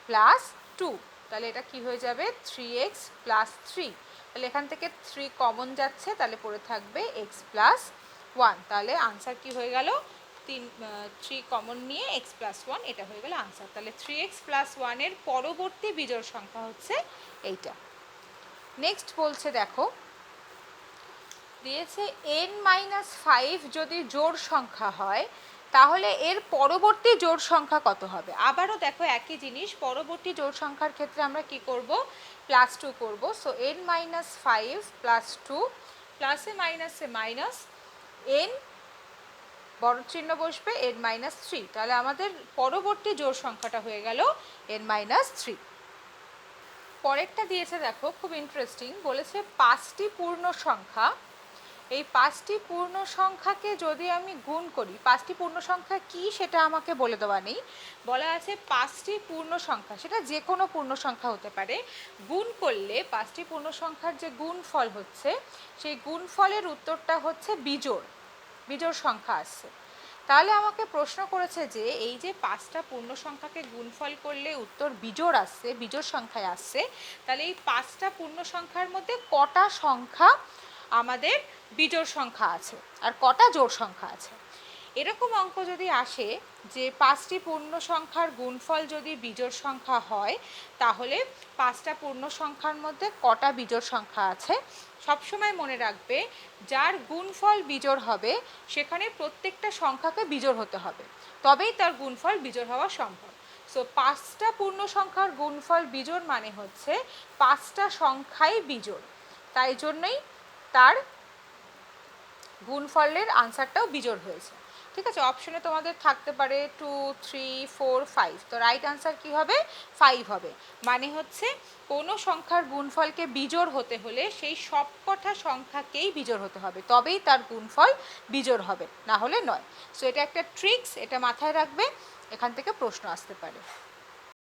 +2, তাহলে এটা কি হয়ে যাবে 3x + 3, তাহলে এখান থেকে 3 কমন যাচ্ছে, তাহলে পড়ে থাকবে x + 1, তাহলে আনসার কি হয়ে গেল, 3 কমন নিয়ে x + 1, এটা হয়ে গেল আনসার। তাহলে 3x + 1 এর পরবর্তী বিজোড় সংখ্যা হচ্ছে এইটা। নেক্সট বলছে দেখো, দিয়েছে n-5 যদি জোড় সংখ্যা হয় তাহলে এর পরবর্তী জোড় সংখ্যা কত হবে। আবারও দেখো একই জিনিস, পরবর্তী জোড় সংখ্যার ক্ষেত্রে আমরা কি করব, +2 করব। সো n-5 + 2, প্লাসে মাইনাসে মাইনাস, n বড় চিহ্ন বসবে, n-3, তাহলে আমাদের পরবর্তী জোড় সংখ্যাটা হয়ে গেল n-3। পরেরটা দিয়েছে দেখো, খুব ইন্টারেস্টিং, বলেছে 5টি পূর্ণ সংখ্যা, এই 5টি পূর্ণ সংখ্যাকে যদি আমি গুণ করি, 5টি পূর্ণ সংখ্যা কি সেটা আমাকে বলে দেওয়া নেই, বলা আছে 5টি পূর্ণ সংখ্যা, সেটা যে কোনো পূর্ণ সংখ্যা হতে পারে, গুণ করলে 5টি পূর্ণ সংখ্যার যে গুণফল হচ্ছে সেই গুণফলের উত্তরটা হচ্ছে বিজোড়, বিজোড় সংখ্যা আসছে। তাহলে আমাকে প্রশ্ন করেছে যে এই যে 5টা পূর্ণ সংখ্যাকে গুণফল করলে উত্তর বিজোড় আসছে, বিজোড় সংখ্যায় আসছে, তাহলে এই 5টা পূর্ণ সংখ্যার মধ্যে কটা সংখ্যা আমাদের বিজোড় সংখ্যা আছে আর কটা জোড় সংখ্যা আছে। এরকম অঙ্ক যদি আসে যে 5টি পূর্ণ সংখ্যার গুণফল যদি বিজোড় সংখ্যা হয়, তাহলে 5টা পূর্ণ সংখ্যার মধ্যে কটা বিজোড় সংখ্যা আছে। সবসময় মনে রাখবে যার গুণফল বিজোড় হবে সেখানে প্রত্যেকটা সংখ্যাকে বিজোড় হতে হবে, তবেই তার গুণফল বিজোড় হওয়া সম্ভব। সো 5টা পূর্ণ সংখ্যার গুণফল বিজোড় মানে হচ্ছে 5টা সংখ্যাই বিজোড়, তাই জন্যই তার গুণফলের আনসারটাও বিজোড় হয়েছে। ঠিক আছে, অপশনে তোমাদের থাকতে পারে 2, 3, 4, 5, তো রাইট আনসার কি হবে? 5 হবে। মানে হচ্ছে কোনো সংখ্যার গুণফলকে বিজোড় হতে হলে সেই সবকটা সংখ্যাকেই বিজোড় হতে হবে, তবেই তার গুণফল বিজোড় হবে, না হলে নয়। সো এটা একটা ট্রিক্স, এটা মাথায় রাখবে, এখান থেকে প্রশ্ন আসতে পারে।